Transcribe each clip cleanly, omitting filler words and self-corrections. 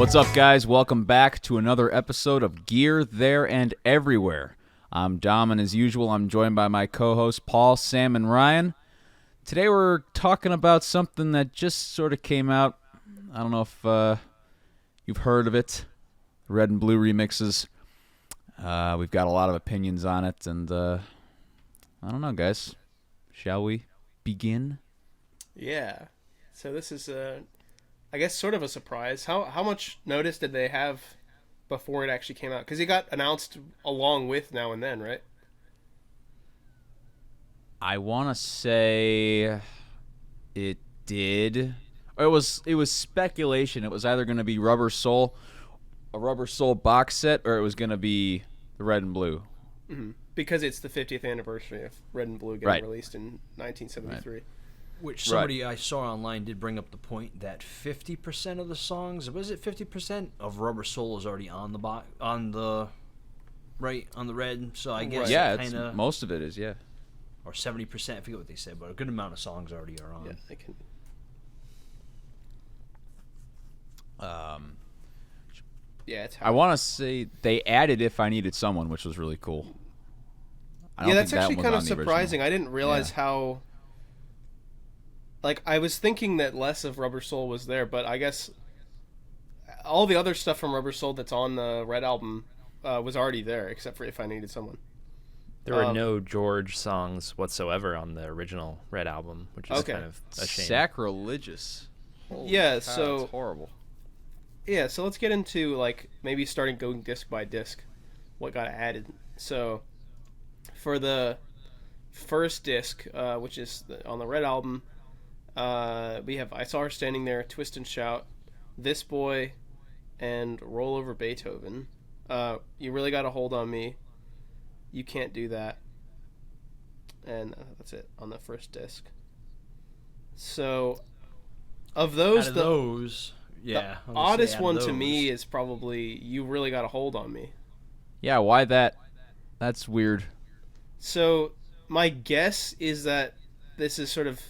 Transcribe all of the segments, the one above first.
What's up, guys? Welcome back to another episode of Gear, There, and Everywhere. I'm Dom, and as usual, I'm joined by my co-hosts Paul, Sam, and Ryan. Today we're talking about something that just sort of came out. I don't know if you've heard of it, Red and Blue remixes. We've got a lot of opinions on it, and I don't know, guys. Shall we begin? Yeah. So this is, I guess, sort of a surprise. How much notice did they have before it actually came out? Because it got announced along with Now and Then, right? I want to say it did. It was speculation. It was either going to be a Rubber Soul box set, or it was going to be the Red and Blue. Mm-hmm. Because it's the 50th anniversary of Red and Blue getting released in 1973. Right. Which somebody I saw online did bring up the point that 50% of the songs, was it 50% of Rubber Soul is already on the on the Red? So I guess yeah, most of it is, yeah. Or 70%, I forget what they said, but a good amount of songs already are on. Yeah, I can. Yeah, it's. I want to say they added "If I Needed Someone," which was really cool. Yeah, that's actually kind of surprising. I didn't realize how. Like, I was thinking that less of Rubber Soul was there, but I guess all the other stuff from Rubber Soul that's on the Red album was already there, except for If I Needed Someone. There were no George songs whatsoever on the original Red album, which is kind of a shame. Sacrilegious. Holy yeah, cow, so that's horrible. Yeah, so let's get into like maybe starting going disc by disc, what got added. So for the first disc, which is on the Red album, we have I Saw Her Standing There, Twist and Shout, This Boy, and Roll Over Beethoven. You Really Got a Hold on Me, You Can't Do That, and that's it on the first disc. So of those, yeah, the oddest one to me is probably You Really Got a Hold on Me. Yeah, why that? That's weird. So my guess is that this is sort of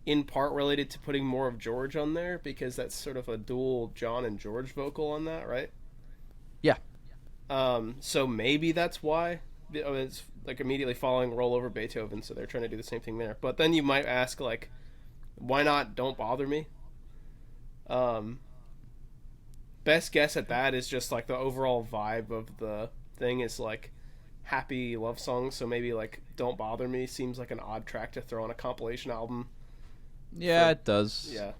in part related to putting more of George on there, because that's sort of a dual John and George vocal on that, right? Yeah. So maybe that's why. It's like immediately following Roll Over Beethoven, so they're trying to do the same thing there. But then you might ask, like, why not Don't Bother Me? Best guess at that is just like the overall vibe of the thing is like happy love songs, so maybe like Don't Bother Me seems like an odd track to throw on a compilation album. Yeah, it does. Yeah.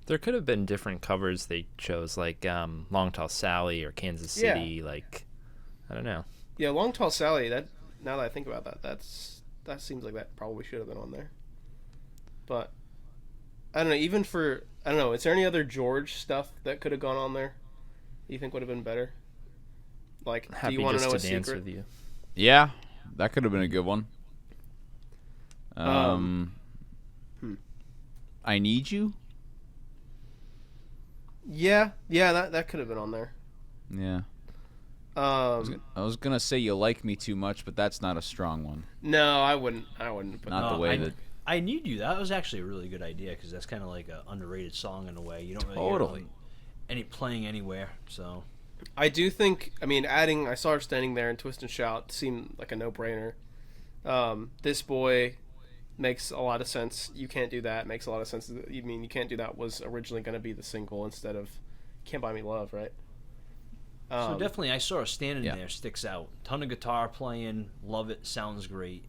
There could have been different covers they chose, like Long Tall Sally or Kansas City. Like, I don't know. Yeah, Long Tall Sally. That now that I think about that, that seems like that probably should have been on there. But I don't know. Even for I don't know. Is there any other George stuff that could have gone on there? You think would have been better? Like, Happy Do You Want to Just Know to a Dance Secret? With You. Yeah, that could have been a good one. I Need You? Yeah, that could have been on there. Yeah. I was gonna say You Like Me Too Much, but that's not a strong one. No, I wouldn't put Not that. the way that. I Need You. That was actually a really good idea, because that's kind of like an underrated song in a way. You don't really Totally. hear any playing anywhere. So I do think. I mean, adding I Saw Her Standing There and Twist and Shout seemed like a no-brainer. This Boy makes a lot of sense. You Can't Do That makes a lot of sense. You mean You Can't Do That was originally going to be the single instead of Can't Buy Me Love, right? So definitely, I Saw Her Standing There sticks out. Ton of guitar playing, love it, sounds great.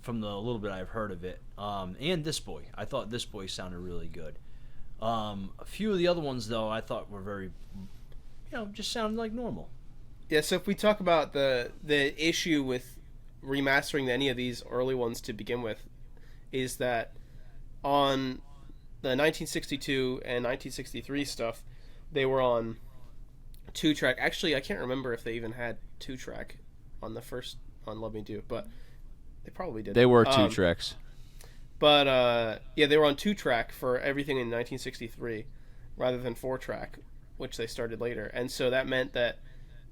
From the little bit I've heard of it, and This Boy, I thought This Boy sounded really good. A few of the other ones, though, I thought were very, just sounded like normal. Yeah. So if we talk about the issue with remastering any of these early ones to begin with, is that on the 1962 and 1963 stuff, they were on 2-track. Actually, I can't remember if they even had 2-track on the first on Love Me Do, but they probably did. They were 2 tracks. But they were on 2-track for everything in 1963 rather than 4-track, which they started later. And so that meant that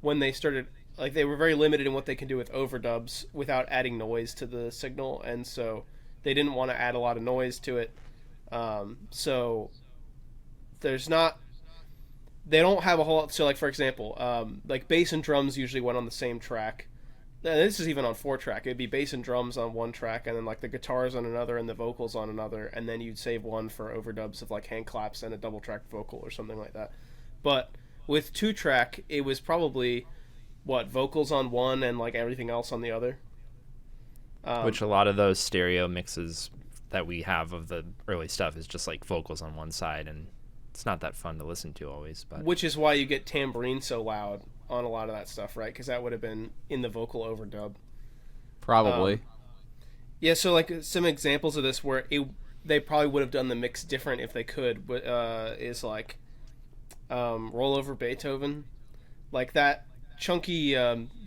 when they started, like, they were very limited in what they can do with overdubs without adding noise to the signal, and so they didn't want to add a lot of noise to it. So there's not they don't have a whole. So like for example, like bass and drums usually went on the same track. This is even on 4-track. It'd be bass and drums on one track, and then like the guitars on another, and the vocals on another, and then you'd save one for overdubs of like hand claps and a double track vocal or something like that. But with 2-track, it was probably vocals on one and like everything else on the other. Which a lot of those stereo mixes that we have of the early stuff is just like vocals on one side, and it's not that fun to listen to always. But which is why you get tambourine so loud on a lot of that stuff, right? Because that would have been in the vocal overdub. Probably. Yeah, so like some examples of this where they probably would have done the mix different if they could, but is like Roll Over Beethoven. Like that chunky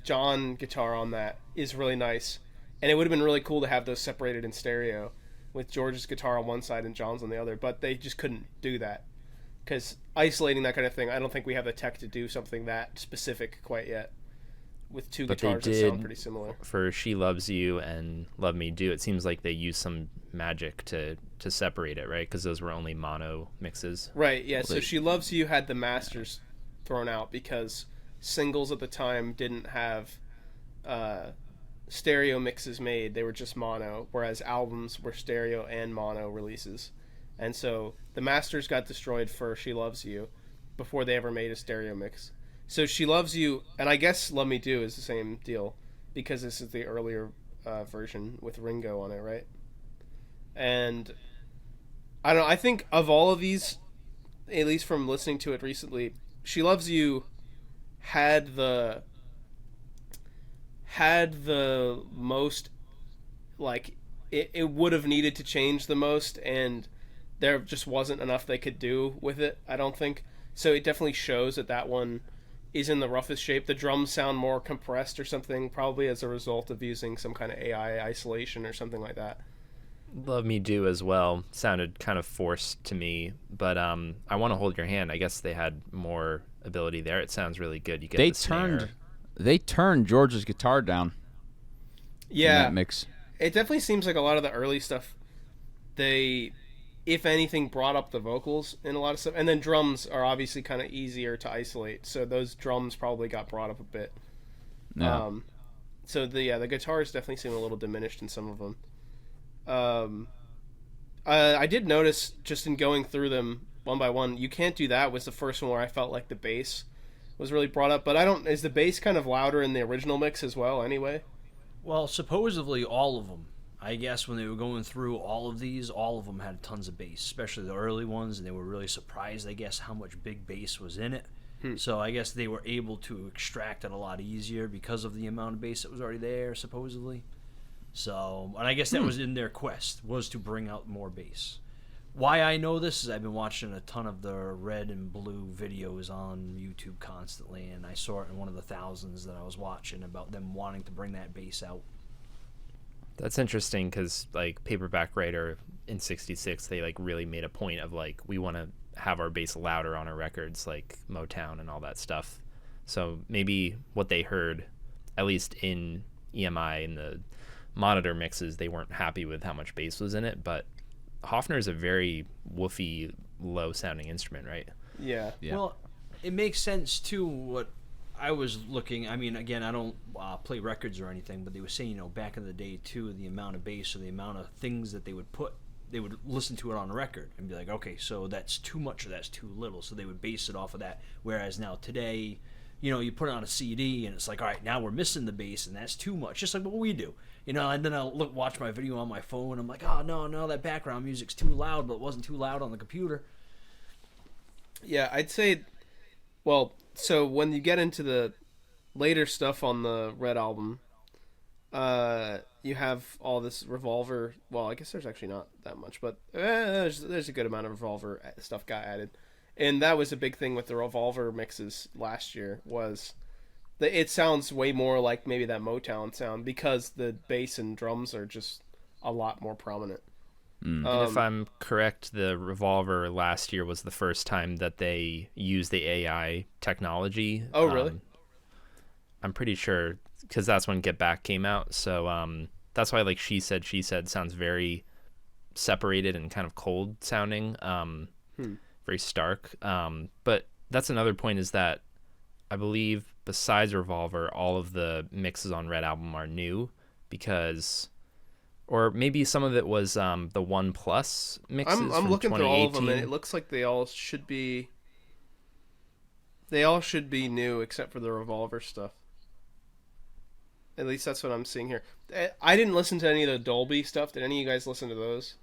John guitar on that is really nice. And it would have been really cool to have those separated in stereo with George's guitar on one side and John's on the other, but they just couldn't do that. Because isolating that kind of thing, I don't think we have the tech to do something that specific quite yet. With two guitars that sound pretty similar. For She Loves You and Love Me Do, it seems like they used some magic to separate it, right? Because those were only mono mixes. Right, yeah. So She Loves You had the masters thrown out because singles at the time didn't have stereo mixes made. They were just mono, whereas albums were stereo and mono releases. And so the masters got destroyed for She Loves You before they ever made a stereo mix. So She Loves You, and I guess Love Me Do is the same deal because this is the earlier version with Ringo on it, right? And I don't know, I think of all of these, at least from listening to it recently, She Loves You had the most, like, it would have needed to change the most, and there just wasn't enough they could do with it, I don't think. So it definitely shows that one is in the roughest shape. The drums sound more compressed or something, probably as a result of using some kind of AI isolation or something like that. Love Me Do as well sounded kind of forced to me, but I Want to Hold Your Hand, I guess they had more ability there. It sounds really good. You get the snare. They turned George's guitar down. Yeah. In that mix. It definitely seems like a lot of the early stuff, they, if anything, brought up the vocals in a lot of stuff. And then drums are obviously kind of easier to isolate, so those drums probably got brought up a bit. Yeah. So the guitars definitely seem a little diminished in some of them. I did notice, just in going through them one by one, You Can't Do That was the first one where I felt like the bass was really brought up. But is the bass kind of louder in the original mix as well anyway? Well, supposedly all of them. I guess when they were going through all of these, all of them had tons of bass, especially the early ones, and they were really surprised, I guess, how much big bass was in it. So I guess they were able to extract it a lot easier because of the amount of bass that was already there, supposedly. So, and I guess that was in their quest, was to bring out more bass. Why I know this is I've been watching a ton of the Red and Blue videos on YouTube constantly, and I saw it in one of the thousands that I was watching about them wanting to bring that bass out. That's interesting because, like, Paperback Writer in '66, they, like, really made a point of, like, we want to have our bass louder on our records, like Motown and all that stuff. So maybe what they heard, at least in EMI and the monitor mixes, they weren't happy with how much bass was in it, but Hofner is a very woofy, low-sounding instrument, right? Yeah. Well, it makes sense, too, what I was looking, I mean, again, I don't play records or anything, but they were saying, back in the day, too, the amount of bass or the amount of things that they would listen to it on a record and be like, okay, so that's too much or that's too little, so they would base it off of that, whereas now today, you put it on a CD and it's like, all right, now we're missing the bass and that's too much, just like what we do, and then I'll watch my video on my phone and I'm like, oh, no, that background music's too loud, but it wasn't too loud on the computer. Yeah, I'd say, well, so when you get into the later stuff on the Red album, you have all this Revolver. Well, I guess there's actually not that much, but there's a good amount of Revolver stuff got added, and that was a big thing with the Revolver mixes last year. Was that it sounds way more like maybe that Motown sound because the bass and drums are just a lot more prominent. And if I'm correct, the Revolver last year was the first time that they used the AI technology. Oh, really? I'm pretty sure, because that's when Get Back came out. So that's why, like, She Said sounds very separated and kind of cold sounding, very stark. But that's another point, is that I believe besides Revolver, all of the mixes on Red Album are new, because, or maybe some of it was the One Plus mixes. I'm looking through all of them, and 2018. it looks like they all should be. They all should be new except for the Revolver stuff. At least that's what I'm seeing here. I didn't listen to any of the Dolby stuff. Did any of you guys listen to those?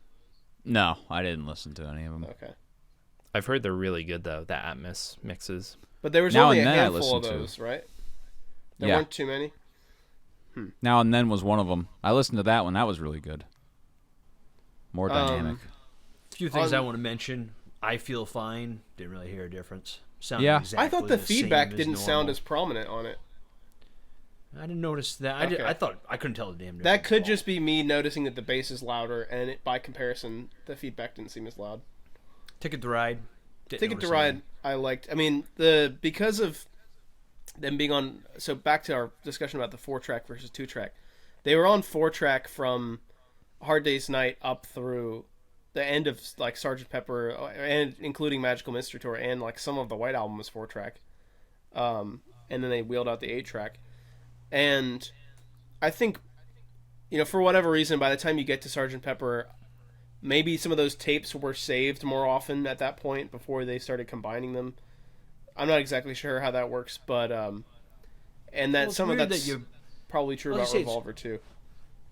No, I didn't listen to any of them. Okay. I've heard they're really good though, the Atmos mixes. But there was Now only a and then I handful of listen to. those, right? There Yeah. weren't too many. Now and Then was one of them. I listened to that one. That was really good. More dynamic. A few things I want to mention. I Feel Fine. Didn't really hear a difference. Sounded Yeah. exactly I thought the same feedback as didn't sound normal. as prominent on it. I didn't notice that. Okay. I thought I couldn't tell the damn difference. That could at all. just be me noticing that the bass is louder, and by comparison, the feedback didn't seem as loud. Ticket to Ride. Didn't Ticket to notice Ride, anything. I liked. I mean, because of them being on. So back to our discussion about the 4-track versus 2-track, they were on 4-track from Hard Day's Night up through the end of like Sgt. Pepper, and including Magical Mystery Tour, and like some of the White Album was 4-track, and then they wheeled out the 8-track, and I think, for whatever reason, by the time you get to Sgt. Pepper, maybe some of those tapes were saved more often at that point before they started combining them. I'm not exactly sure how that works, but and that Well, some of it's weird that's that you- probably true I'll about just say Revolver too.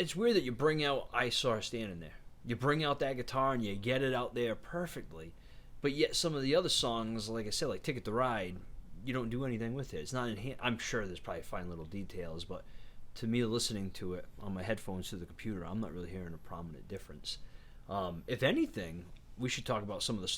It's weird that you bring out I Saw Her Standing There. You bring out that guitar and you get it out there perfectly, but yet some of the other songs, like I said, like Ticket to Ride, you don't do anything with it. It's not I'm sure there's probably fine little details, but to me, listening to it on my headphones through the computer, I'm not really hearing a prominent difference. If anything, we should talk about some of the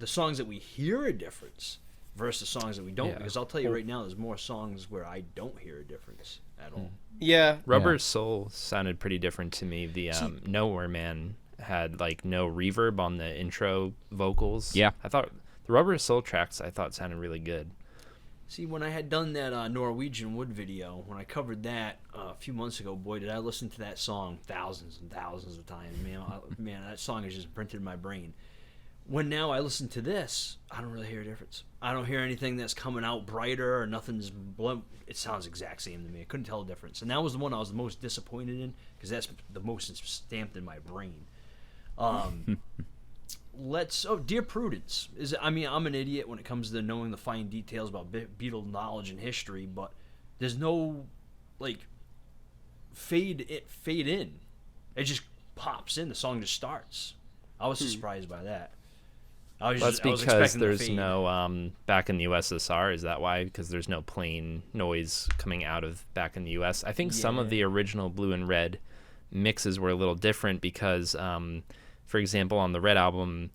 songs that we hear a difference versus songs that we don't. Yeah. Because I'll tell you right now, there's more songs where I don't hear a difference at all. Yeah, Rubber Yeah. Soul sounded pretty different to me. The Nowhere Man had like no reverb on the intro vocals. Yeah. I thought the Rubber Soul tracks sounded really good. See, when I had done that Norwegian Wood video, when I covered that a few months ago, boy, did I listen to that song thousands and thousands of times. Man, that song is just imprinted in my brain. When now I listen to this, I don't really hear a difference. I don't hear anything that's coming out brighter or nothing's it sounds exact same to me. I couldn't tell a difference. And that was the one I was the most disappointed in because that's the most stamped in my brain. Dear Prudence I'm an idiot when it comes to knowing the fine details about Beatle knowledge and history, but there's no like fade in. It just pops in. The song just starts. I was surprised by that. That's I was because expecting the there's fade. no back in the USSR. Is that why? Because there's no plane noise coming out of back in the US. I think some of Yeah. the original Blue and Red mixes were a little different because, for example, on the Red album,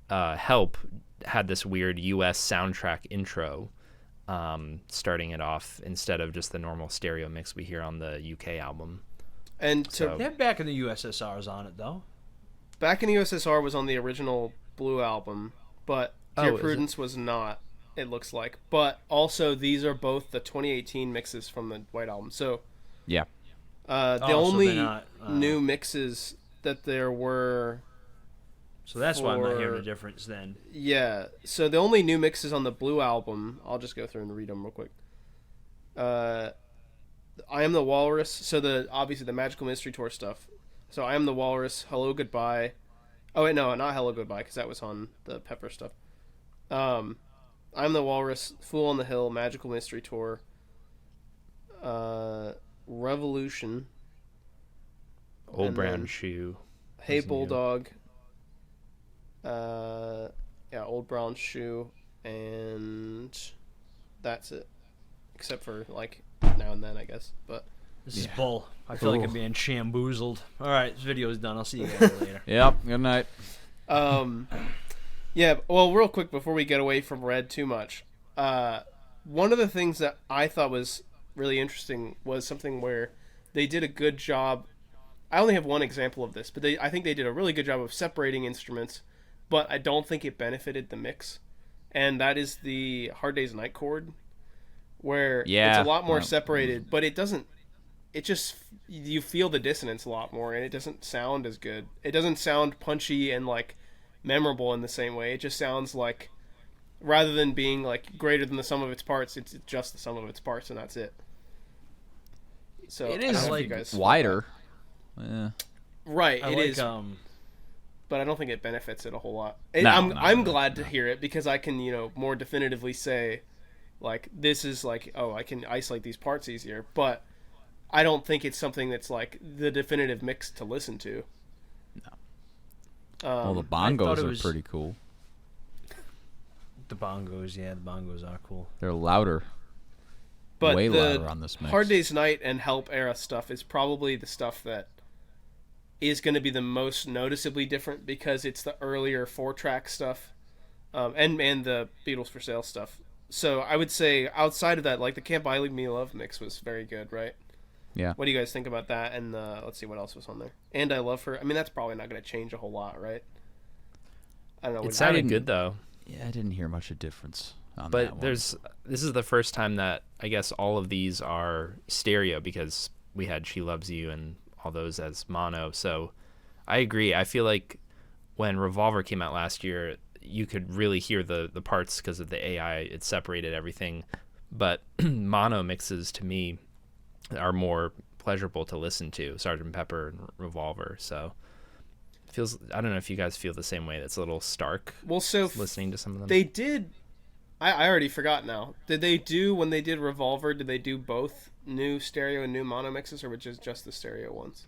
Help had this weird US soundtrack intro, starting it off instead of just the normal stereo mix we hear on the UK album. and So- They're back in the USSR's on it though. Back in the USSR was on the original Blue album, but Dear is it? Prudence was not. It looks like, but also these are both the 2018 mixes from the White album. So Yeah. the Oh, so only they're not, new mixes that there were. So that's why I'm not hearing For- a difference then. Yeah, so the only new mixes on the Blue album, I'll just go through and read them real quick. I Am the Walrus, so obviously the Magical Mystery Tour stuff. So I Am the Walrus, Hello Goodbye. Oh wait, no, not Hello Goodbye, because that was on the Pepper stuff. I Am the Walrus, Fool on the Hill, Magical Mystery Tour. Revolution, Old And Brown then- Shoe. Hey Isn't Bulldog. Old Brown Shoe, and that's it. Except for like now and then, I guess. But This is bull. I feel like I'm Ooh. being shamboozled. All right, this video's done. I'll see you guys later. Yep. Good night. yeah. Well, real quick before we get away from Red too much, one of the things that I thought was really interesting was something where they did a good job. I only have one example of this, but I think they did a really good job of separating instruments, but I don't think it benefited the mix, and that is the Hard Day's Night chord, where Yeah. it's a lot more Well, separated, but it doesn't. It just you feel the dissonance a lot more, and it doesn't sound as good. It doesn't sound punchy and like memorable in the same way. It just sounds like rather than being like greater than the sum of its parts. It's just the sum of its parts, and that's it. So It I don't is know if you guys wider. Yeah. right? I It like is, but I don't think it benefits it a whole lot. I'm glad to hear it because I can more definitively say, like, this is like, oh, I can isolate these parts easier, but I don't think it's something that's like the definitive mix to listen to. No. Well, the bongos was... are pretty cool. The bongos are cool. They're louder. But way the louder on this mix. Hard Day's Night and Help era stuff is probably the stuff that is going to be the most noticeably different because it's the earlier 4-track stuff, and the Beatles for Sale stuff. So I would say outside of that, like the Can't Buy Me Love mix was very good, right? Yeah. What do you guys think about that? And let's see what else was on there. And I Love Her. I mean, that's probably not going to change a whole lot, right? I don't know. It sounded good though. Yeah, I didn't hear much of difference on that But one. this is the first time that I guess all of these are stereo because we had She Loves You and all those as mono. So I agree. I feel like when Revolver came out last year, you could really hear the parts because of the AI. It separated everything. But mono mixes to me are more pleasurable to listen to, Sgt. Pepper and Revolver. So it feels, I don't know if you guys feel the same way. That's a little stark. Well, so listening to some of them. They did. I already forgot now. Did they do, when they did Revolver, did they do both new stereo and new mono mixes, or which is just the stereo ones?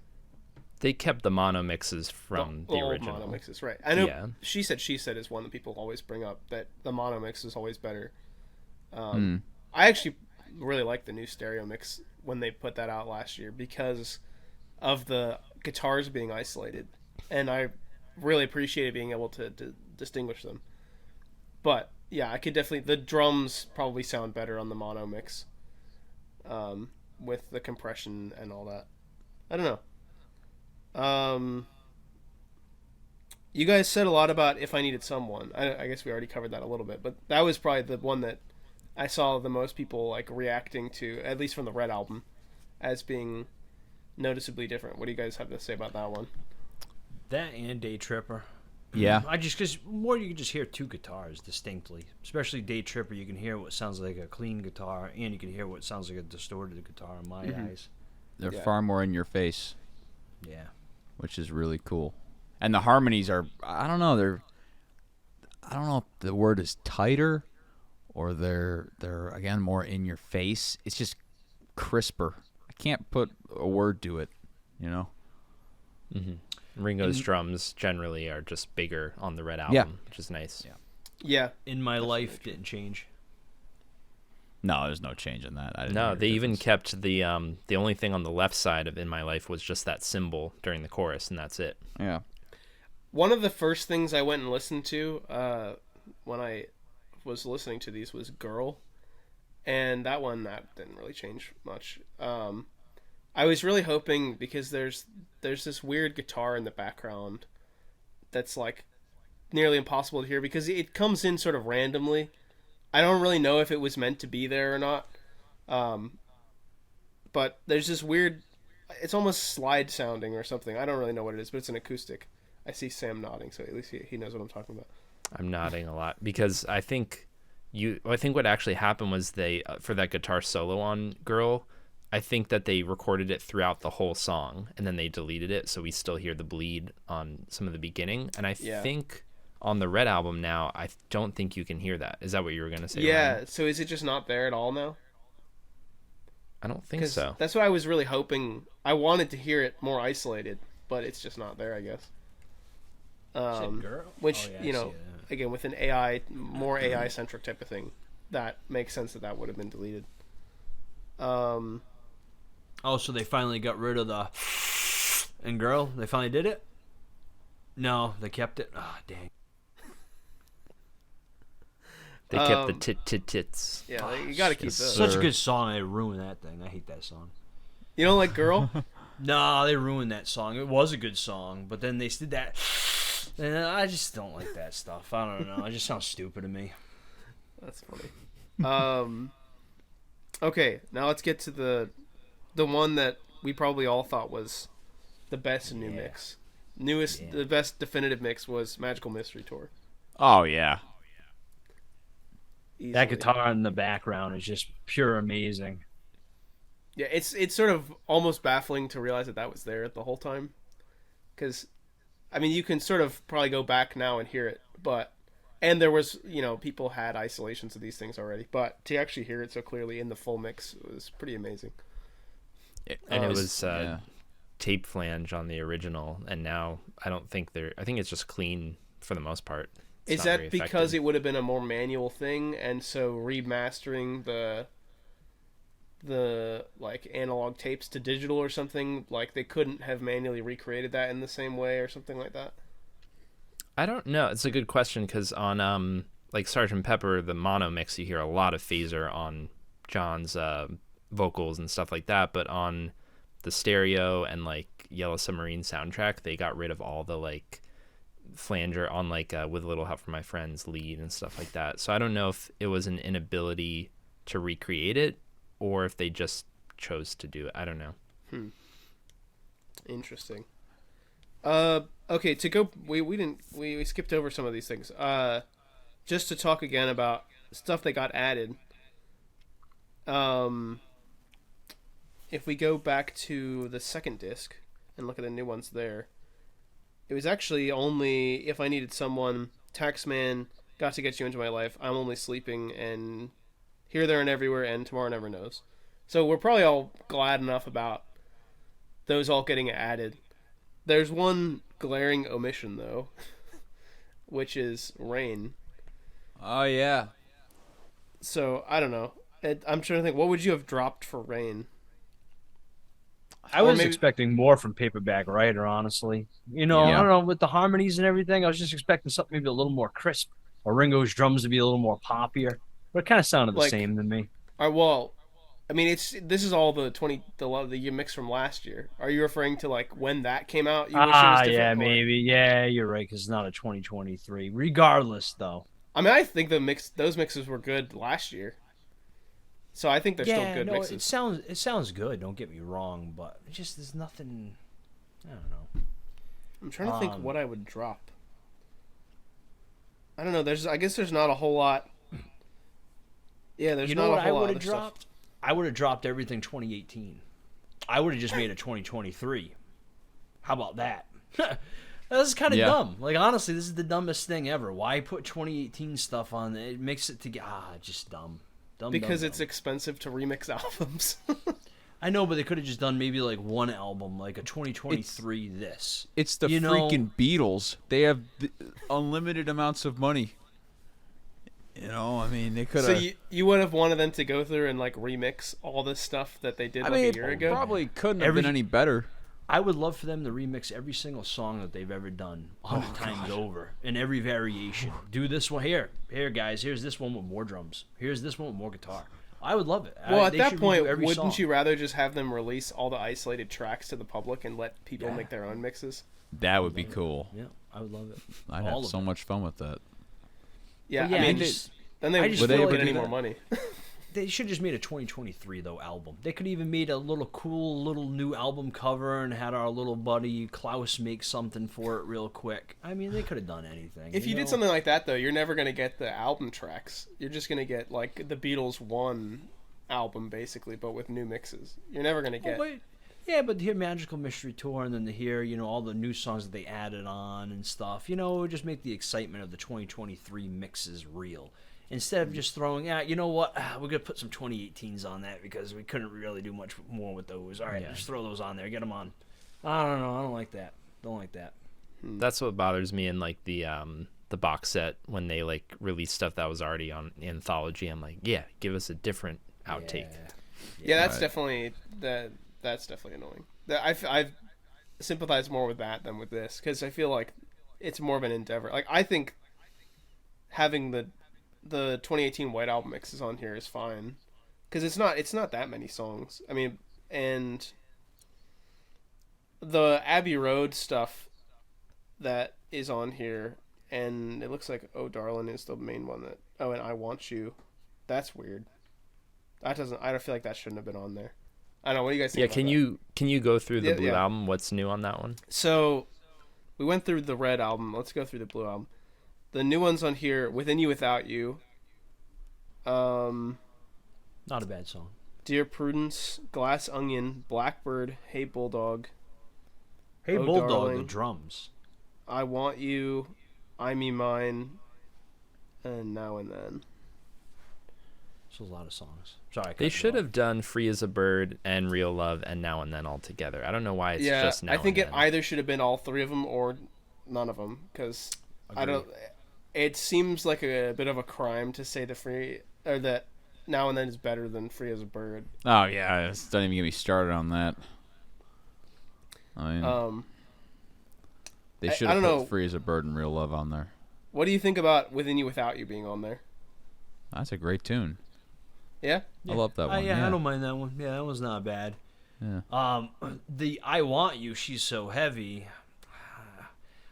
They kept the mono mixes from the old original. mono mixes, right? I know. Yeah. She Said is one that people always bring up, that the mono mix is always better. I actually really like the new stereo mix when they put that out last year because of the guitars being isolated, and I really appreciated being able to distinguish them. But yeah, I could definitely, the drums probably sound better on the mono mix, with the compression and all that. I don't know. You guys said a lot about If I Needed Someone. I guess we already covered that a little bit, but that was probably the one that I saw the most people like reacting to, at least from the Red album, as being noticeably different. What do you guys have to say about that one? That and Day Tripper. Yeah. Because more you can just hear two guitars distinctly. Especially Day Tripper, you can hear what sounds like a clean guitar, and you can hear what sounds like a distorted guitar in my eyes. They're far more in your face. Yeah. Which is really cool. And the harmonies are, I don't know if the word is tighter or they're again more in your face. It's just crisper. I can't put a word to it, you know? Mm-hmm. Ringo's drums generally are just bigger on the Red album, which is nice. Yeah. In My Life didn't change. No, there's no change in that. No, they even kept the only thing on the left side of In My Life was just that cymbal during the chorus, and that's it. Yeah. One of the first things I went and listened to when I was listening to these was Girl, and that didn't really change much. I was really hoping, because there's this weird guitar in the background that's like nearly impossible to hear because it comes in sort of randomly. I don't really know if it was meant to be there or not. But there's this weird, it's almost slide sounding or something. I don't really know what it is, but it's an acoustic. I see Sam nodding, so at least he knows what I'm talking about. I'm nodding a lot because I think what actually happened was they, for that guitar solo on Girl, I think that they recorded it throughout the whole song and then they deleted it, so we still hear the bleed on some of the beginning. And I think on the Red album now, I don't think you can hear that. Is that what you were going to say? Yeah, Ryan? so is it just not there at all now? I don't think so. That's what I was really hoping. I wanted to hear it more isolated, but it's just not there, I guess. Girl? Which, again, with an more AI-centric type of thing, that makes sense that would have been deleted. So they finally got rid of the and Girl? They finally did it? No, they kept it? Oh, dang. They kept the tits. Yeah, you gotta keep those. Such a good song. They ruined that thing. I hate that song. You don't like Girl? No, they ruined that song. It was a good song, but then they did that. And I just don't like that stuff. I don't know. It just sounds stupid to me. That's funny. Okay, now let's get to the one that we probably all thought was the best new mix. The best definitive mix was Magical Mystery Tour. Oh, yeah. Easily. That guitar in the background is just pure amazing. Yeah, it's sort of almost baffling to realize that that was there the whole time, because, I mean, you can sort of probably go back now and hear it, and there was, people had isolations of these things already, but to actually hear it so clearly in the full mix was pretty amazing. And it was tape flange on the original, and now I think it's just clean for the most part. Is that because it would have been a more manual thing, and so remastering the like analog tapes to digital or something, like they couldn't have manually recreated that in the same way or something like that? I don't know. It's a good question, because on like Sgt. Pepper, the mono mix, you hear a lot of phaser on John's vocals and stuff like that, but on the stereo and like Yellow Submarine soundtrack, they got rid of all the like flanger on like With a Little Help from My Friends lead and stuff like that. So I don't know if it was an inability to recreate it, or if they just chose to do it. I don't know. Interesting. Okay, to go, we skipped over some of these things. Just to talk again about stuff that got added. If we go back to the second disc and look at the new ones there, it was actually only If I Needed Someone, Taxman, Got to Get You Into My Life, I'm Only Sleeping, and Here, There, and Everywhere, and Tomorrow Never Knows. So we're probably all glad enough about those all getting added. There's one glaring omission, though, which is Rain. Oh, yeah. So, I don't know. I'm trying to think, what would you have dropped for Rain? I was expecting more from Paperback Writer, honestly. I don't know, with the harmonies and everything, I was just expecting something maybe a little more crisp, or Ringo's drums to be a little more poppier. But it kind of sounded the same to me. Well, I mean, this is all the mix from last year. Are you referring to like when that came out? You wish it was different, yeah, maybe. Yeah, you're right, because it's not a 2023. Regardless, though. I mean, I think those mixes were good last year. So I think they're still good mixes. It sounds good, don't get me wrong, but it just there's nothing, I don't know. I'm trying to think what I would drop. I don't know, I guess there's not a whole lot. Yeah, there's not a whole lot of stuff. I would have dropped everything 2018. I would have just made it 2023. How about that? This is kind of dumb. Like, honestly, this is the dumbest thing ever. Why put 2018 stuff on? It makes it just dumb. Because it's expensive to remix albums. I know, but they could have just done maybe like one album, like a 2023 It's the freaking Beatles. They have unlimited amounts of money. I mean, they could have... So you would have wanted them to go through and like remix all this stuff that they did a year ago? Probably couldn't have been any better. I would love for them to remix every single song that they've ever done 100 times over in every variation. Do this one here, guys. Here's this one with more drums. Here's this one with more guitar. I would love it. Well, at that point, wouldn't you rather just have them release all the isolated tracks to the public and let people make their own mixes? That would be cool. Yeah, I would love it. I'd have so much fun with that. Yeah, I mean, then they wouldn't get any more money. They should have just made a 2023 though album. They could even made a little cool little new album cover and had our little buddy Klaus make something for it real quick. I mean, they could have done anything. If you did something like that though, you're never gonna get the album tracks. You're just gonna get like the Beatles one album basically, but with new mixes. You're never gonna get. But to hear Magical Mystery Tour and then to hear all the new songs that they added on and stuff, it would just make the excitement of the 2023 mixes real. Instead of just throwing out, we're going to put some 2018s on that because we couldn't really do much more with those. All right, just throw those on there. Get them on. I don't know. I don't like that. That's what bothers me in like the box set when they like release stuff that was already on Anthology. I'm like, give us a different outtake. Yeah, that's definitely annoying. I've sympathized more with that than with this because I feel like it's more of an endeavor. Like I think having the 2018 White Album mixes on here is fine because it's not that many songs. I mean, and the Abbey Road stuff that is on here, and it looks like Oh Darlin' is the main one and I Want You. That's weird. I don't feel like that shouldn't have been on there. I don't know. What do you guys think? Yeah, can you go through the Blue album? What's new on that one? So we went through the Red album. Let's go through the Blue album. The new ones on here, Within You, Without You, Not a bad song. Dear Prudence, Glass Onion, Blackbird, Hey Bulldog. Hey Oh, Bulldog, Darling. the drums. I Want You, I Me Mine, and Now and Then. There's a lot of songs. Sorry, They should have done Free as a Bird and Real Love and Now and Then all together. I don't know why it's just Now I think and it Then. either should have been all three of them or none of them, because I don't. It seems like a bit of a crime to say that Now and Then is better than Free as a Bird. Oh yeah, don't even get me started on that. I mean, they should I have don't put know. Free as a Bird and Real Love on there. What do you think about Within You Without You being on there? That's a great tune. Yeah. I love that one. Yeah, I don't mind that one. Yeah, that was not bad. Yeah. The I Want You, She's So Heavy.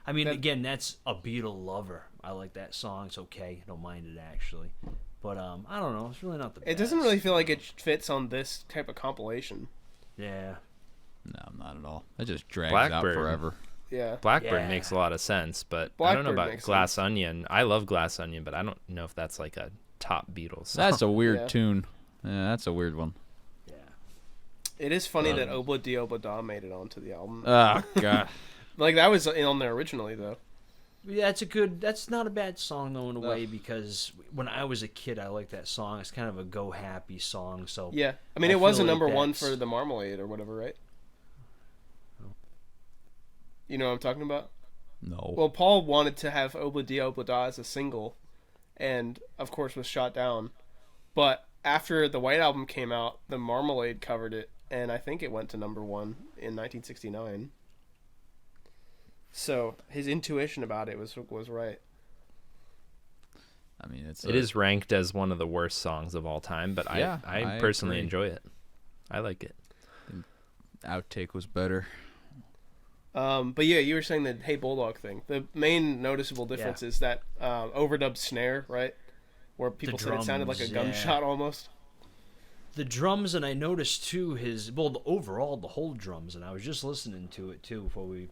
I mean, again, that's a Beatle lover. I like that song. It's okay. I don't mind it, actually. But, I don't know. It's really not the best. It doesn't really feel like it fits on this type of compilation. Yeah. No, not at all. It just drags Blackbird. out forever. Yeah. Blackbird makes a lot of sense, but I don't know Blackbird about makes Glass sense. Onion. I love Glass Onion, but I don't know if that's like a top Beatles song. That's a weird Yeah. tune. Yeah, that's a weird one. Yeah. It is funny that Obla Di Obla Da made it onto the album. Oh god. Like, that was on there originally, though. Yeah, that's not a bad song, though, in a way, because when I was a kid, I liked that song. It's kind of a go happy song, so... Yeah. I mean, I it was a feel like number one that's- for the Marmalade or whatever, right? You know what I'm talking about? No. Well, Paul wanted to have Obla Di Obla Da as a single, and, of course, was shot down. But after the White Album came out, the Marmalade covered it, and I think it went to number one in 1969. So his intuition about it was right. I mean, It is ranked as one of the worst songs of all time, but Yeah, I I personally agree. enjoy it. I like it. Outtake was better. But yeah, you were saying the Hey Bulldog thing. The main noticeable difference is that overdubbed snare, right? Where people said it sounded like a drums, gunshot almost. The drums, and I noticed too overall the whole drums, and I was just listening to it too before we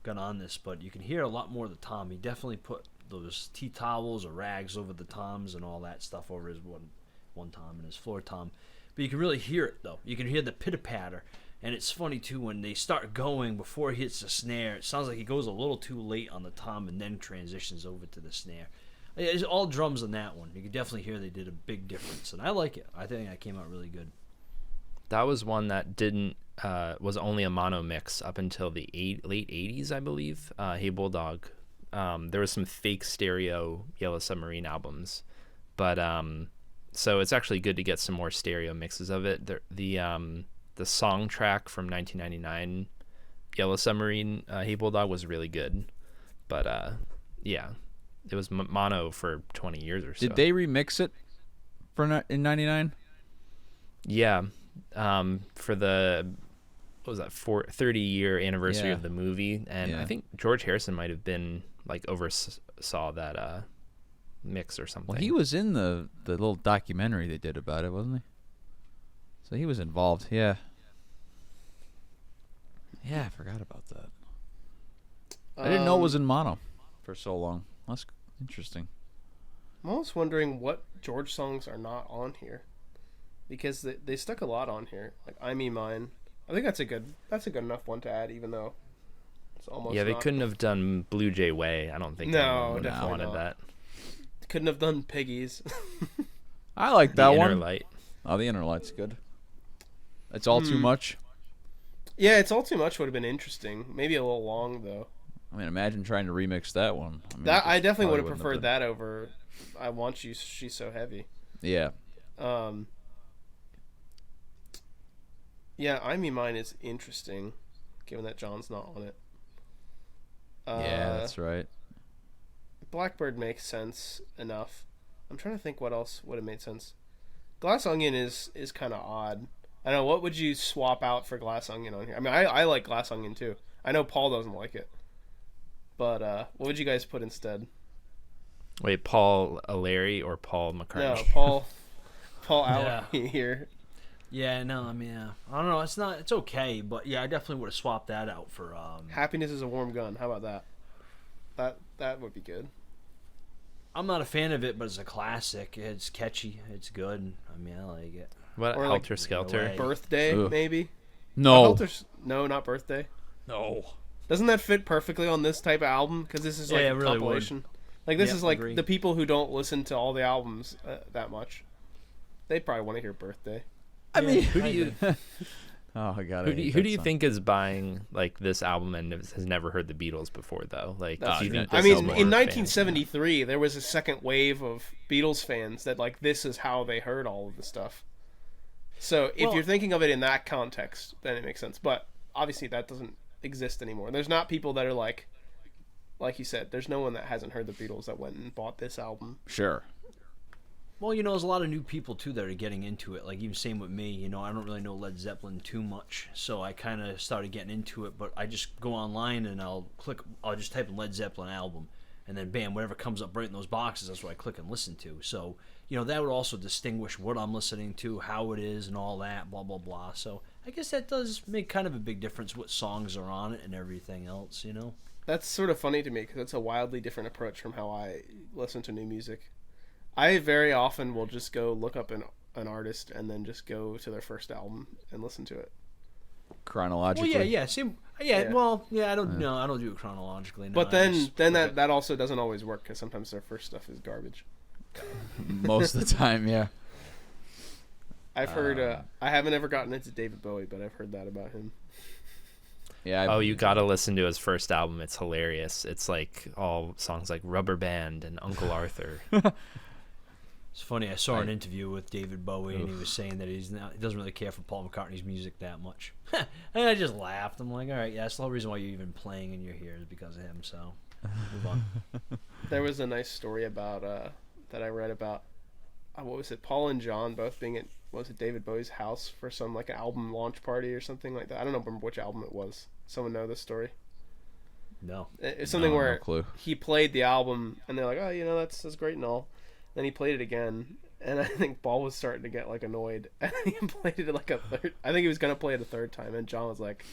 got on this, but you can hear a lot more of the tom. He definitely put those tea towels or rags over the toms and all that stuff over his one tom and his floor tom. But you can really hear it though. You can hear the pitter patter, and it's funny too when they start going before he hits the snare. It sounds like he goes a little too late on the tom and then transitions over to the snare. It's all drums on that one. You can definitely hear they did a big difference, and I like it. I think that came out really good. That was one that didn't was only a mono mix up until the late 80s, I believe. Hey Bulldog. There was some fake stereo Yellow Submarine albums, but so it's actually good to get some more stereo mixes of it. The song track from 1999 Yellow Submarine Hey Bulldog was really good, but yeah. It was mono for 20 years or so. Did they remix it in '99? Yeah, for the what was that 30-year anniversary Yeah. of the movie, and Yeah. I think George Harrison might have been like oversaw that mix or something. Well, he was in the little documentary they did about it, wasn't he? So he was involved. Yeah. Yeah, I forgot about that. I didn't know it was in mono for so long. That's interesting. I'm almost wondering what George songs are not on here, because they stuck a lot on here. Like I Me Mine. I think that's a good enough one to add, even though it's almost Yeah, they not. couldn't have done Blue Jay Way. I don't think No, anyone would have definitely wanted not. that. Couldn't have done Piggies. I like The that Inner one. Light. Oh, the Inner Light's good. It's all too much. Yeah, It's All Too Much would have been interesting. Maybe a little long though. I mean, imagine trying to remix that one. I mean, That it I just definitely probably would have wouldn't preferred been- that over I Want You, She's So Heavy. Yeah. Yeah, I Me Mine is interesting, given that John's not on it. Yeah, that's right. Blackbird makes sense enough. I'm trying to think what else would have made sense. Glass Onion is kind of odd. I know, what would you swap out for Glass Onion on here? I mean, I like Glass Onion too. I know Paul doesn't like it. But what would you guys put instead? Wait, Paul O'Leary or Paul McCartney? No, Paul Yeah. Allery here. Yeah, no, I mean, I don't know. It's okay, but yeah, I definitely would have swapped that out for. Happiness is a Warm Gun. How about that? That would be good. I'm not a fan of it, but it's a classic. It's catchy. It's good. I mean, I like it. What, Or Helter like, Skelter? Birthday, Ugh. maybe. No. No, not Birthday. No. Doesn't that fit perfectly on this type of album? Because this is like Yeah, a it really compilation. Like this Yep, is like agree. the people who don't listen to all the albums that much. They probably want to hear Birthday. I mean, Who do you oh, I got who it. do you think is buying like this album and has never heard the Beatles before though? Like, That's do you true. think I this mean, is in more fans? 1973, there was a second wave of Beatles fans that like this is how they heard all of the stuff. So if Well- you're thinking of it in that context, then it makes sense. But obviously that doesn't exist anymore. There's not people that are like you said, there's no one that hasn't heard the Beatles that went and bought this album. Sure. Well, there's a lot of new people too that are getting into it. Like even same with me. I don't really know Led Zeppelin too much, so I kind of started getting into it. But I just go online and I'll just type in Led Zeppelin album, and then bam, whatever comes up right in those boxes, that's what I click and listen to. So that would also distinguish what I'm listening to, how it is, and all that, blah blah blah. So I guess that does make kind of a big difference what songs are on it and everything else. That's sort of funny to me because it's a wildly different approach from how I listen to new music. I very often will just go look up an artist and then just go to their first album and listen to it. Chronologically. Well, yeah, same. Yeah, Yeah. well, yeah, I don't know. I don't do it chronologically. No, But I then just then look that also doesn't always work because sometimes their first stuff is garbage. Most of the time, yeah. I've heard. I haven't ever gotten into David Bowie, but I've heard that about him. Yeah. Oh, you gotta listen to his first album. It's hilarious. It's like all songs like Rubber Band and Uncle Arthur. It's funny. I saw an interview with David Bowie, and he was saying that he doesn't really care for Paul McCartney's music that much. And I just laughed. I'm like, all right, yeah, that's the whole reason why you're even playing and you're here is because of him. So move on. There was a nice story about that I read about. What was it? Paul and John both being at David Bowie's house for some like album launch party or something like that. I don't remember which album it was. Someone know this story? No. It's something No, no where clue. he played the album and they're like, oh, that's great and all. Then he played it again, and I think Paul was starting to get like annoyed, and he played it like a third. I think he was gonna play it a third time, and John was like,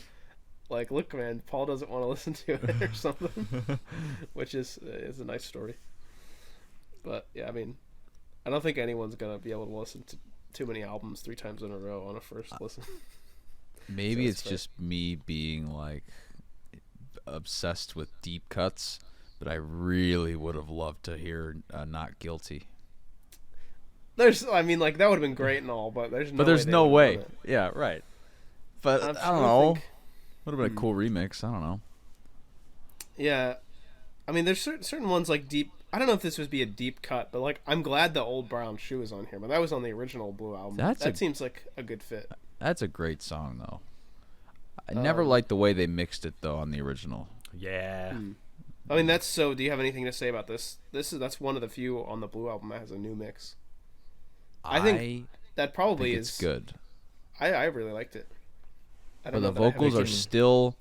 look, man, Paul doesn't want to listen to it or something, which is a nice story. But yeah, I mean, I don't think anyone's gonna be able to listen to too many albums 3 times in a row on a first listen. Maybe So it's fair. just me being like obsessed with deep cuts, but I really would have loved to hear Not Guilty. I mean, like that would have been great and all, but there's no. But there's way they no would've way. done it. Yeah, right. But I'm I don't trying to know. think. Would have been a cool remix. I don't know. Yeah, I mean, there's certain ones like deep. I don't know if this would be a deep cut, but like I'm glad the Old Brown Shoe is on here, but that was on the original Blue album. That seems like a good fit. That's a great song, though. I never liked the way they mixed it, though, on the original. Yeah. I mean, do you have anything to say about this? That's one of the few on the Blue album that has a new mix. I think that probably it's is good. I really liked it. I But don't the know that I have vocals are anything- still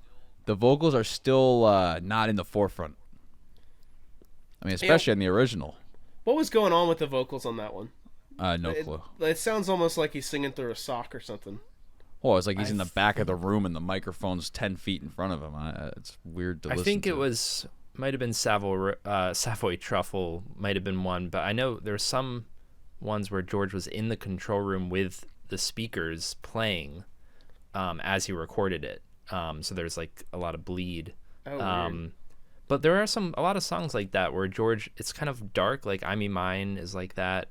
not in the forefront. I mean, especially in the original. What was going on with the vocals on that one? No clue. It sounds almost like he's singing through a sock or something. Oh, it's like he's in the back of the room and the microphone's 10 feet in front of him. It's weird to listen to. I think it might have been Savoy Truffle, might have been one, but I know there's some ones where George was in the control room with the speakers playing as he recorded it. So there's like a lot of bleed. Oh, weird. But there are a lot of songs like that where George, it's kind of dark, like I Me Mine is like that.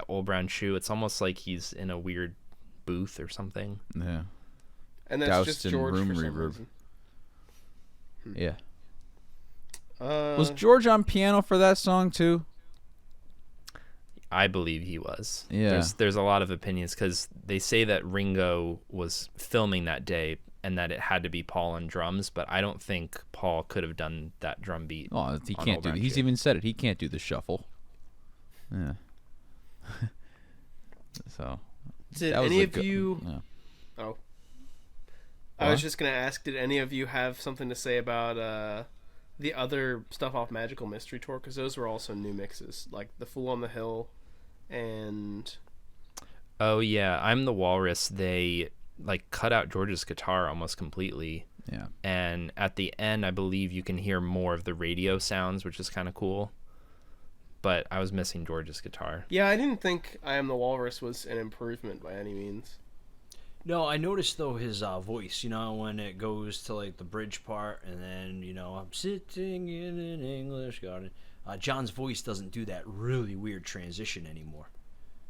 Old Brown Shoe, it's almost like he's in a weird booth or something. Yeah. And that's doused just in George room for some reverb. reason. Yeah. Was George on piano for that song, too? I believe he was. Yeah. There's a lot of opinions because they say that Ringo was filming that day and that it had to be Paul on drums, but I don't think Paul could have done that drum beat. Oh, he on can't Old do Brown it. He's Shoe. even said it. He can't do the shuffle. Yeah. So. Did that was any a of good- you? yeah. Oh, I was just gonna ask. Did any of you have something to say about the other stuff off Magical Mystery Tour? Because those were also new mixes, like the Fool on the Hill, and Oh yeah, I'm the Walrus. They like cut out George's guitar almost completely, Yeah. and at the end, I believe you can hear more of the radio sounds, which is kind of cool. but I was missing George's guitar. Yeah, I didn't think I Am the Walrus was an improvement by any means. No, I noticed though his voice, when it goes to like the bridge part and then, I'm sitting in an English garden. John's voice doesn't do that really weird transition anymore.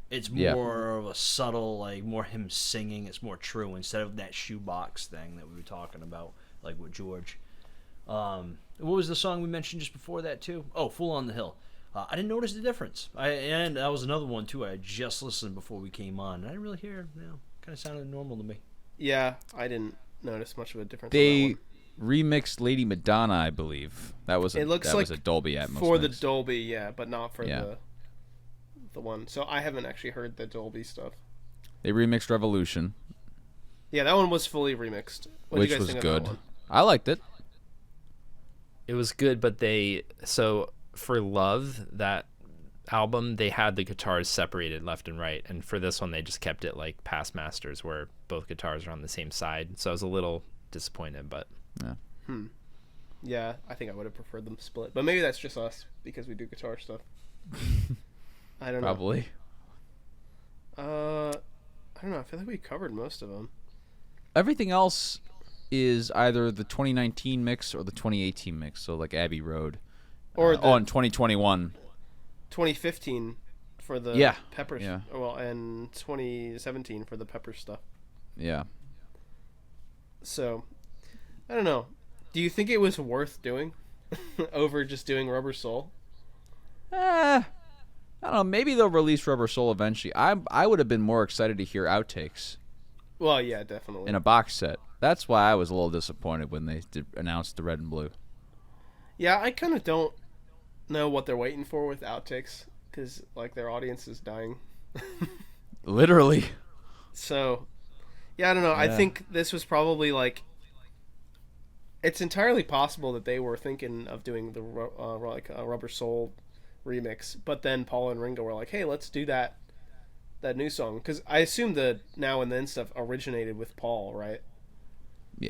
It's more of a subtle, like more him singing. It's more true instead of that shoebox thing that we were talking about, like with George. What was the song we mentioned just before that too? Oh, Fool on the Hill. I didn't notice the difference. And that was another one too. I just listened before we came on. I didn't really hear. Kind of sounded normal to me. Yeah, I didn't notice much of a difference. They remixed Lady Madonna, I believe. That was it looks was a Dolby Atmos for mix. the Dolby, yeah, but not for the one. So I haven't actually heard the Dolby stuff. They remixed Revolution. Yeah, that one was fully remixed. What did you guys think good. Of that one? I liked it. It was good, but for Love, that album, they had the guitars separated left and right, and for this one they just kept it like Past Masters where both guitars are on the same side, so I was a little disappointed, but yeah, I think I would have preferred them split, but maybe that's just us because we do guitar stuff. I don't know. Probably. I don't know, I feel like we covered most of them. Everything else is either the 2019 mix or the 2018 mix, so like Abbey Road or in 2021 2015 for the Pepper, yeah. Well, and 2017 for the Pepper stuff. Yeah. So, I don't know. Do you think it was worth doing over just doing Rubber Soul? I don't know. Maybe they'll release Rubber Soul eventually. I would have been more excited to hear outtakes. Well, yeah, definitely. In a box set. That's why I was a little disappointed when they announced the Red and Blue. Yeah, I kind of don't know what they're waiting for with outtakes because like their audience is dying. Literally. So, yeah, I don't know. Yeah. I think this was probably like it's entirely possible that they were thinking of doing the like a Rubber Soul remix, but then Paul and Ringo were like, "Hey, let's do that new song," because I assume the Now and Then stuff originated with Paul, right? Yeah.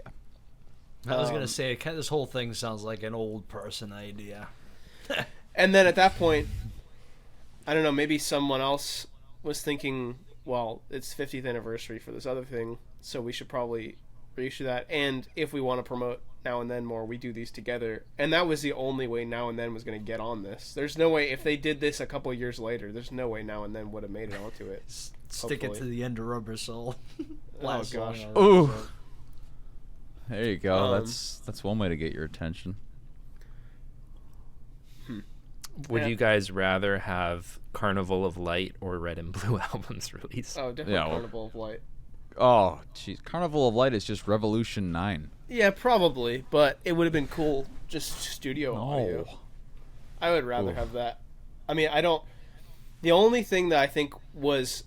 I was gonna say this whole thing sounds like an old person idea. And then at that point, I don't know, maybe someone else was thinking, well, it's 50th anniversary for this other thing, so we should probably reissue that. And if we want to promote Now and Then more, we do these together. And that was the only way Now and Then was going to get on this. There's no way, if they did this a couple of years later, there's no way Now and Then would have made it onto it. Stick it to the end of Rubber Soul. Oh, gosh. Ooh. There you go. That's one way to get your attention. Would you guys rather have Carnival of Light or Red and Blue albums released? Oh, definitely Carnival of Light. Oh, jeez. Carnival of Light is just Revolution 9. Yeah, probably, but it would have been cool just studio audio. I would rather have that. I mean, the only thing that I think was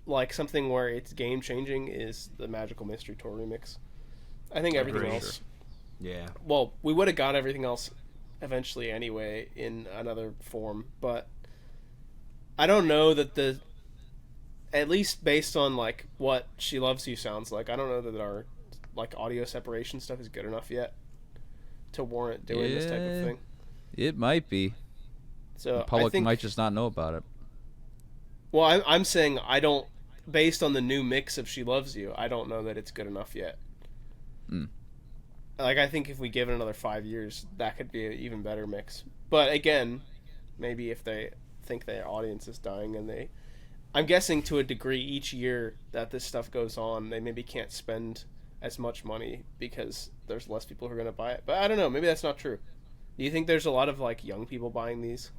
like something where it's game changing is the Magical Mystery Tour remix. I think everything else. Yeah. Well, we would have got everything else eventually anyway in another form, but I don't know that at least based on like what She Loves You sounds like, I don't know that our like audio separation stuff is good enough yet to warrant doing this type of thing. It might be. So the public might just not know about it. Well, I'm saying I don't, based on the new mix of She Loves You, I don't know that it's good enough yet. Like, I think if we give it another 5 years, that could be an even better mix. But again, maybe if they think their audience is dying and I'm guessing to a degree each year that this stuff goes on, they maybe can't spend as much money because there's less people who are going to buy it. But I don't know, maybe that's not true. Do you think there's a lot of like young people buying these?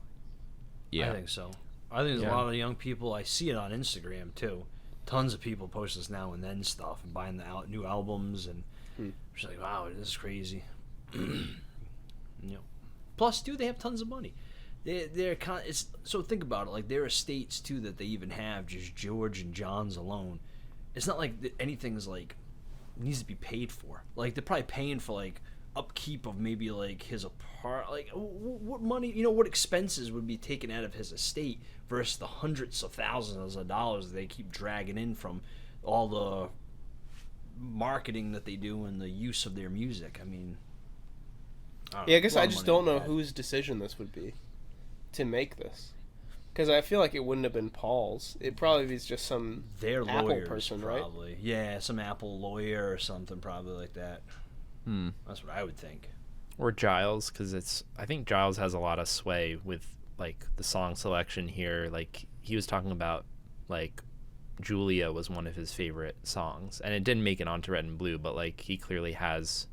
Yeah, I think so. I think there's a lot of young people. I see it on Instagram too. Tons of people post this Now and Then stuff and buying the new albums, and it's like, wow, this is crazy. Plus, too, they have tons of money. So think about it. Like, there are estates too that they even have just George and John's alone. It's not like anything's like needs to be paid for. Like, they're probably paying for like upkeep of maybe like his apart. Like, what money? What expenses would be taken out of his estate versus the hundreds of thousands of dollars they keep dragging in from all the marketing that they do and the use of their music. I mean, I guess I just don't know whose decision this would be. to make this? Because I feel like it wouldn't have been Paul's. It probably is just some Their Apple lawyers, person, probably. right? Yeah, some Apple lawyer or something, probably like that. That's what I would think. Or Giles, because I think Giles has a lot of sway with like the song selection here. Like he was talking about like Julia was one of his favorite songs, and it didn't make it onto Red and Blue, but like he clearly has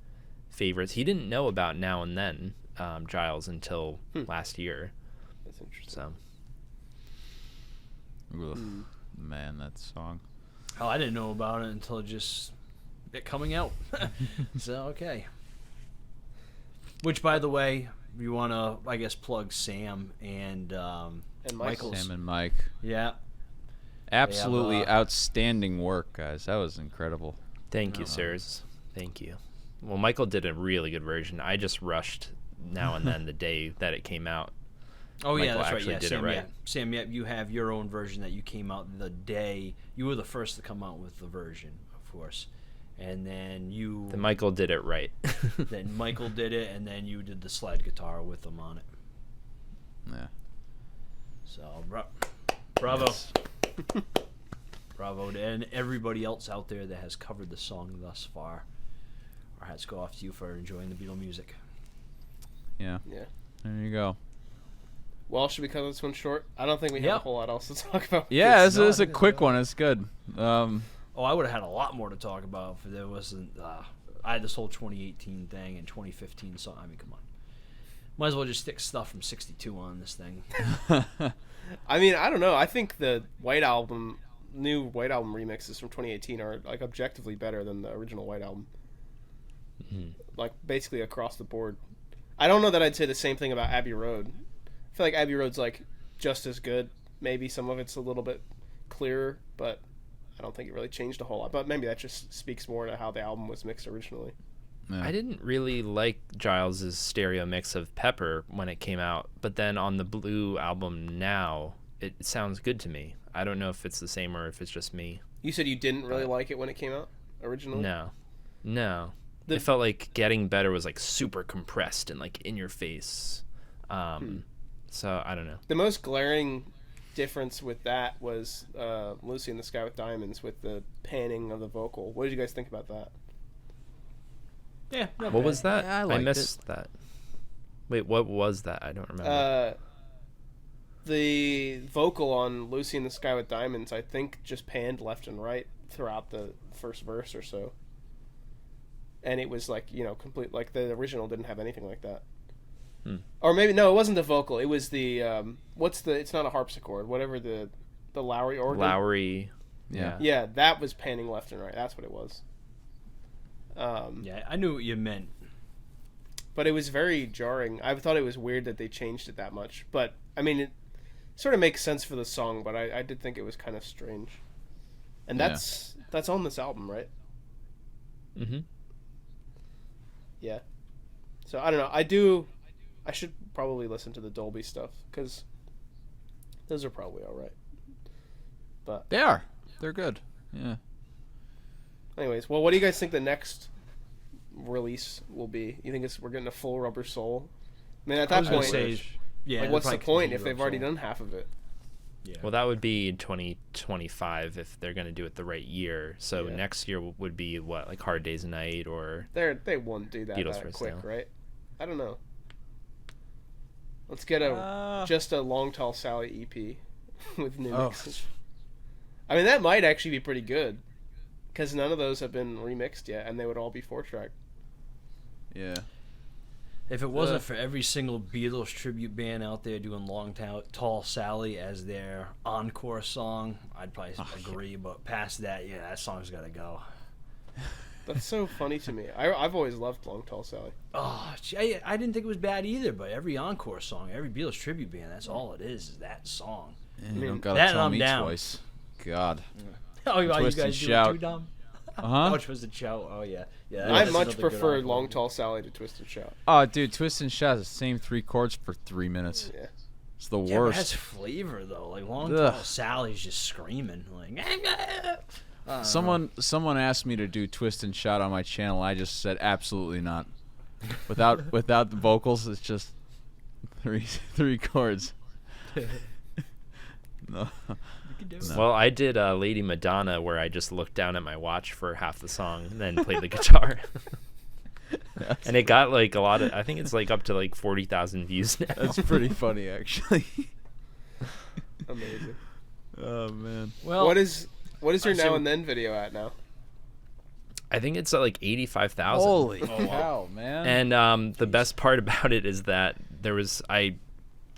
favorites. He didn't know about Now and Then, Giles, until last year. That's interesting. So Ugh, man, that song. Oh, I didn't know about it until it coming out. So, okay. Which, by the way, you want to, I guess, plug Sam and Michael's. Sam and Mike. Yeah. Absolutely outstanding work, guys. That was incredible. thank you, sirs. Thank you. Well, Michael did a really good version. I just rushed Now and Then the day that it came out. Oh, yeah, Michael that's right. actually Yeah, did it Sam, right. yeah. Sam, yeah, you have your own version that you came out the day. You were the first to come out with the version, of course. And then Then Michael did it right. then Michael did it, and then you did the slide guitar with him on it. Yeah. So, bravo. Yes. Bravo to everybody else out there that has covered the song thus far. Our hats go off to you for enjoying the Beatle music. Yeah. Yeah. There you go. Well, should we cut this one short? I don't think we have Yeah. a whole lot else to talk about. Yeah, No, this I is a think quick so. one. It's good. Oh, I would have had a lot more to talk about if there wasn't. I had this whole 2018 thing and 2015 song. I mean, come on. Might as well just stick stuff from 62 on this thing. I mean, I don't know. I think the new White Album remixes from 2018 are like objectively better than the original White Album. Like basically across the board. I don't know that I'd say the same thing about Abbey Road. I feel like Abbey Road's like just as good. Maybe some of it's a little bit clearer, but I don't think it really changed a whole lot. But maybe that just speaks more to how the album was mixed originally. Yeah. I didn't really like Giles's stereo mix of Pepper when it came out, but then on the Blue album now, it sounds good to me. I don't know if it's the same or if it's just me. You said you didn't really like it when it came out originally? No. It felt like Getting Better was like super compressed and like in your face. So I don't know. The most glaring difference with that was Lucy in the Sky with Diamonds with the panning of the vocal. What did you guys think about that? Yeah. What was that? Yeah, I I liked missed that. Wait, what was that? I don't remember. The vocal on Lucy in the Sky with Diamonds, I think, just panned left and right throughout the first verse or so. And it was like, complete, like the original didn't have anything like that. Or maybe, no, it wasn't the vocal. It was the, it's not a harpsichord, whatever the Lowry organ. Lowry. Yeah. Yeah, that was panning left and right. That's what it was. Yeah, I knew what you meant. But it was very jarring. I thought it was weird that they changed it that much. But, I mean, it sort of makes sense for the song, but I did think it was kind of strange. And that's on this album, right? Mm-hmm. Yeah. So, I don't know. I should probably listen to the Dolby stuff, because those are probably all right. But They are. They're good. Yeah. anyways, well, what do you guys think the next release will be? You think we're getting a full Rubber Soul? I mean, at that point, yeah. like, what's the point if they've already done half of it? Yeah. Well, that would be 2025 if they're going to do it the right year. So Yeah. next year would be what, like Hard Day's Night or They won't do that Beatles that for quick, Sale. right? I don't know. Let's get just a Long Tall Sally EP with new mixes. I mean, that might actually be pretty good, because none of those have been remixed yet, and they would all be 4-track. Yeah. If it wasn't for every single Beatles tribute band out there doing Long Tall Sally as their encore song, I'd probably agree. But past that, yeah, that song's got to go. That's so funny to me. I've always loved Long Tall Sally. Oh, gee, I didn't think it was bad either, but every encore song, every Beatles tribute band, that's all it is that song. You don't gotta that tell I'm me down. twice. God. Oh, you Twist guys and do Shout. it too, Dom? Uh-huh. Oh, Twist and Shout. Oh, yeah. Yeah. I that's much another good prefer encore. Long Tall Sally to Twist and Shout. Oh, dude, Twist and Shout is the same 3 chords for 3 minutes. Yeah. It's the Yeah, but it worst. has flavor though. Like Long Ugh. Tall Sally's just screaming. Like Someone asked me to do Twist and Shout on my channel. I just said absolutely not. Without the vocals, it's just three chords. No. Well, I did Lady Madonna, where I just looked down at my watch for half the song and then played the guitar. And it got like a lot of, I think it's like up to like 40,000 views now. That's pretty funny, actually. Amazing. Oh man. Well, what is your Now and Then video at now? I think it's at like 85,000. Holy cow, man. And the best part about it is that I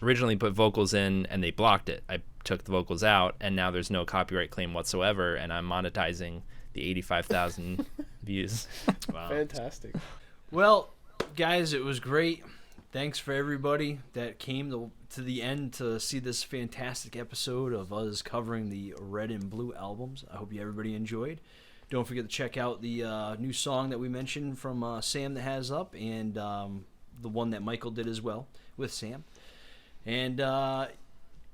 originally put vocals in and they blocked it. I took the vocals out and now there's no copyright claim whatsoever, and I'm monetizing the 85,000 views. Wow. Fantastic. Well, guys, it was great. Thanks for everybody that came to the end to see this fantastic episode of us covering the Red and Blue albums. I hope everybody enjoyed. Don't forget to check out the new song that we mentioned from Sam that has up, and the one that Michael did as well with Sam. And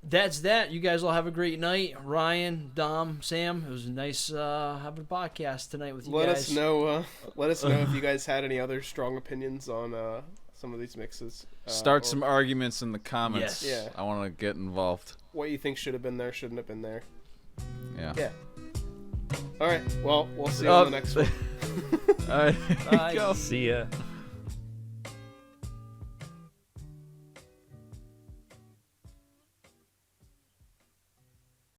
that's that. You guys all have a great night. Ryan, Dom, Sam, it was nice having a podcast tonight with you guys. Let us know if you guys had any other strong opinions on some of these mixes. Start some arguments in the comments. Yes. Yeah. I want to get involved. What you think should have been there, shouldn't have been there. Yeah. All right. Well, we'll see you on the next one. All right. Bye. Go. See ya.